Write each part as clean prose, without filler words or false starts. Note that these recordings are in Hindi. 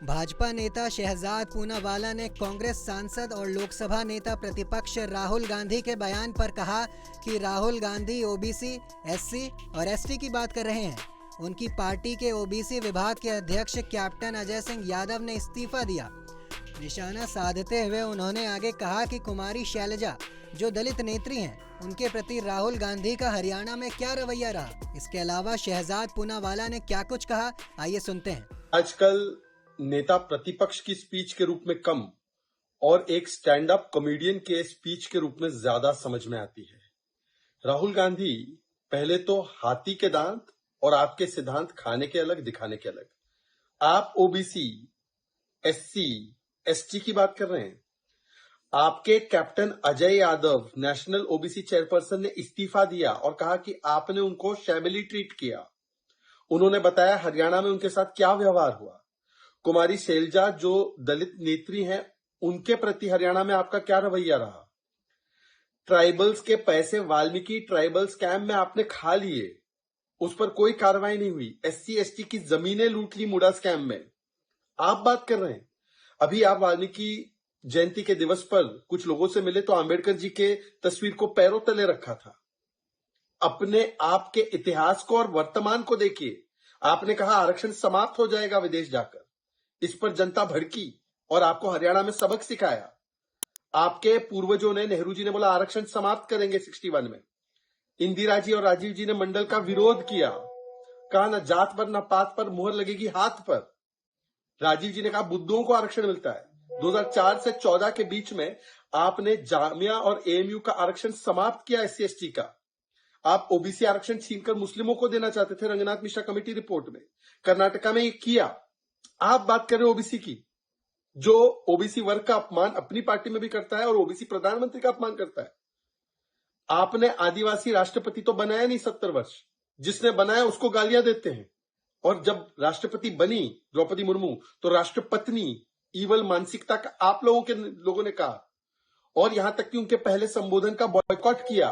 भाजपा नेता शहजाद पूनावाला ने कांग्रेस सांसद और लोकसभा नेता प्रतिपक्ष राहुल गांधी के बयान पर कहा कि राहुल गांधी ओबीसी, एससी और एसटी की बात कर रहे हैं। उनकी पार्टी के ओबीसी विभाग के अध्यक्ष कैप्टन अजय सिंह यादव ने इस्तीफा दिया। निशाना साधते हुए उन्होंने आगे कहा कि कुमारी शैलजा जो दलित नेत्री हैं, उनके प्रति राहुल गांधी का हरियाणा में क्या रवैया रहा। इसके अलावा शहजाद पूनावाला ने क्या कुछ कहा, आइए सुनते हैं। आजकल नेता प्रतिपक्ष की स्पीच के रूप में कम और एक स्टैंड अप कॉमेडियन के स्पीच के रूप में ज्यादा समझ में आती है। राहुल गांधी पहले तो हाथी के दांत और आपके सिद्धांत खाने के अलग दिखाने के अलग। आप ओबीसी, एससी, एसटी की बात कर रहे हैं। आपके captain Ajay Yadav national OBC chairperson ने इस्तीफा दिया और कहा कि आपने उनको शैबिली ट्रीट किया। उन्होंने बताया हरियाणा में उनके साथ क्या व्यवहार हुआ। कुमारी शैलजा जो दलित नेत्री हैं, उनके प्रति हरियाणा में आपका क्या रवैया रहा। ट्राइबल्स के पैसे वाल्मीकि ट्राइबल स्कैम में आपने खा लिए, उस पर कोई कार्रवाई नहीं हुई। एससी एसटी की जमीनें लूट ली मुडा स्कैम में, आप बात कर रहे हैं। अभी आप वाल्मीकि जयंती के दिवस पर कुछ लोगों से मिले तो अंबेडकर जी के तस्वीर को पैरों तले रखा था। अपने आप के इतिहास को और वर्तमान को देखिए। आपने कहा आरक्षण समाप्त हो जाएगा विदेश जाकर, इस पर जनता भड़की और आपको हरियाणा में सबक सिखाया। आपके पूर्वजों ने, नेहरू जी ने बोला आरक्षण समाप्त करेंगे 61 में। इंदिरा जी और राजीव जी ने मंडल का विरोध किया, कहा ना जात पर ना पात पर मुहर लगेगी हाथ पर। राजीव जी ने कहा बुद्धों को आरक्षण मिलता है। 2004 से 14 के बीच में आपने जामिया और एएमयू का आरक्षण समाप्त किया, एससी एसटी का। आप ओबीसी आरक्षण छीनकर मुस्लिमों को देना चाहते थे, रंगनाथ मिश्रा कमेटी रिपोर्ट में। कर्नाटका में ये किया। आप बात कर रहे हो ओबीसी की, जो ओबीसी वर्ग का अपमान अपनी पार्टी में भी करता है और ओबीसी प्रधानमंत्री का अपमान करता है। आपने आदिवासी राष्ट्रपति तो बनाया नहीं 70 वर्ष, जिसने बनाया उसको गालियां देते हैं। और जब राष्ट्रपति बनी द्रौपदी मुर्मू तो राष्ट्रपत्नी ईवल मानसिकता का आप लोगों ने कहा, और यहां तक कि उनके पहले संबोधन का बॉयकॉट किया।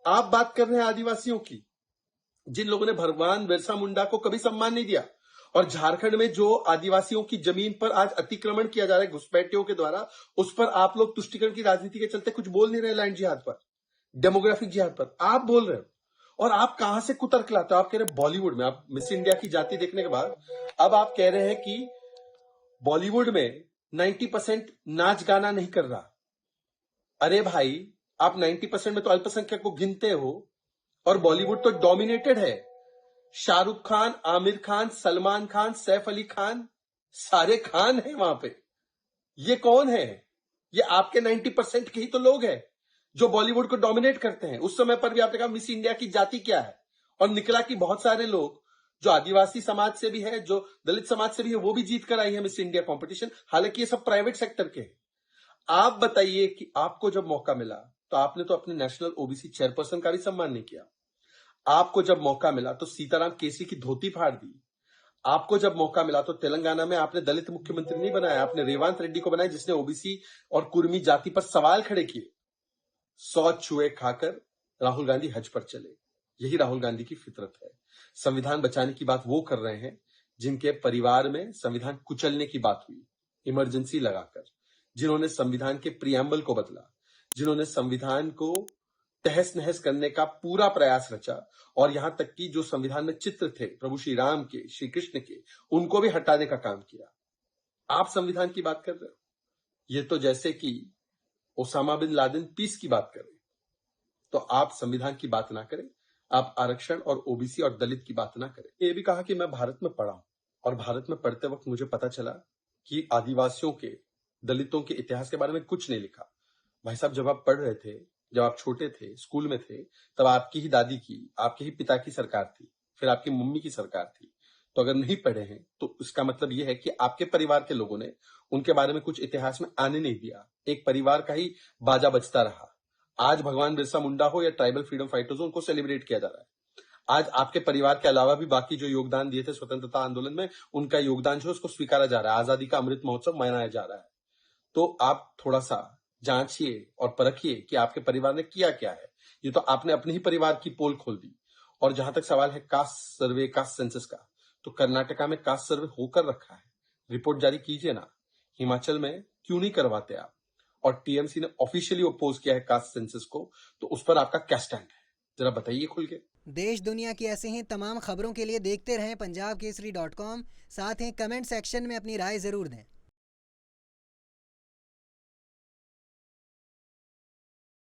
आप बात कर रहे हैं आदिवासियों की, जिन लोगों ने भगवान बिरसा मुंडा को कभी सम्मान नहीं दिया। और झारखंड में जो आदिवासियों की जमीन पर आज अतिक्रमण किया जा रहा है घुसपैठियों के द्वारा, उस पर आप लोग तुष्टीकरण की राजनीति के चलते कुछ बोल नहीं रहे। लैंड जिहाद पर, डेमोग्राफिक जिहाद पर आप बोल रहे हो। और आप कहां से कुतर्क लाते हो। आप कह रहे बॉलीवुड में, आप मिस इंडिया की जाति देखने के बाद अब आप कह रहे हैं कि बॉलीवुड में 90% नाच गाना नहीं कर रहा। अरे भाई, आप 90% में तो अल्पसंख्यक को गिनते हो, और बॉलीवुड तो डोमिनेटेड है। शाहरुख खान, आमिर खान, सलमान खान, सैफ अली खान, सारे खान हैं वहां पे। ये कौन है? ये आपके 90% के ही तो लोग हैं जो बॉलीवुड को डोमिनेट करते हैं। उस समय पर भी आपने कहा मिस इंडिया की जाति क्या है, और निकला कि बहुत सारे लोग जो आदिवासी समाज से भी है, जो दलित समाज से भी है, वो भी जीत कर आई है मिस इंडिया कंपटीशन। हालांकि ये सब प्राइवेट सेक्टर के हैं। आप बताइए कि आपको जब मौका मिला तो आपने तो अपने नेशनल ओबीसी चेयरपर्सन का भी सम्मान नहीं किया। आपको जब मौका मिला तो सीताराम केसरी की धोती फाड़ दी। आपको जब मौका मिला तो तेलंगाना में आपने दलित मुख्यमंत्री नहीं बनाया, आपने रेवांत रेड्डी को बनाया, जिसने ओबीसी और कुर्मी जाति पर सवाल खड़े किए। 100 चूहे खाकर राहुल गांधी हज पर चले। यही राहुल गांधी की फितरत है। संविधान बचाने की बात वो कर रहे हैं जिनके परिवार में संविधान कुचलने की बात हुई, इमरजेंसी लगाकर, जिन्होंने संविधान के प्रियम्बल को बदला, जिन्होंने संविधान को तहस नहस करने का पूरा प्रयास रचा, और यहां तक कि जो संविधान में चित्र थे प्रभु श्री राम के, श्री कृष्ण के, उनको भी हटाने का काम किया। आप संविधान की बात कर रहे हो। ये तो जैसे कि ओसामा बिन लादेन पीस की बात करें। तो आप संविधान की बात ना करें, आप आरक्षण और ओबीसी और दलित की बात ना करें। ये भी कहा कि मैं भारत में पढ़ा हूं, और भारत में पढ़ते वक्त मुझे पता चला कि आदिवासियों के, दलितों के इतिहास के बारे में कुछ नहीं लिखा। भाई साहब, जब आप पढ़ रहे थे, जब आप छोटे थे, स्कूल में थे, तब आपकी ही दादी की, आपके ही पिता की सरकार थी, फिर आपकी मम्मी की सरकार थी। तो अगर नहीं पढ़े हैं तो इसका मतलब यह है कि आपके परिवार के लोगों ने उनके बारे में कुछ इतिहास में आने नहीं दिया। एक परिवार का ही बाजा बजता रहा। आज भगवान बिरसा मुंडा हो या ट्राइबल फ्रीडम फाइटर्स हो, उनको सेलिब्रेट किया जा रहा है। आज आपके परिवार के अलावा भी बाकी जो योगदान दिए थे स्वतंत्रता आंदोलन में, उनका योगदान जो है उसको स्वीकारा जा रहा है। आजादी का अमृत महोत्सव मनाया जा रहा है। तो आप थोड़ा सा जांचिए और परखिए कि आपके परिवार ने किया क्या है। ये तो आपने अपने ही परिवार की पोल खोल दी। और जहां तक सवाल है कास्ट सर्वे, कास्ट सेंसस का, तो कर्नाटका में कास्ट सर्वे होकर रखा है। रिपोर्ट जारी कीजिए ना। हिमाचल में क्यों नहीं करवाते आप? और टीएमसी ने ऑफिशियली अपोज किया है कास्ट सेंसस को, तो उस पर आपका क्या स्टैंड है? जरा बताइए खुल के। देश दुनिया की ऐसी ही तमाम खबरों के लिए देखते रहें punjabkesari.com। साथ ही कमेंट सेक्शन में अपनी राय ज़रूर दें।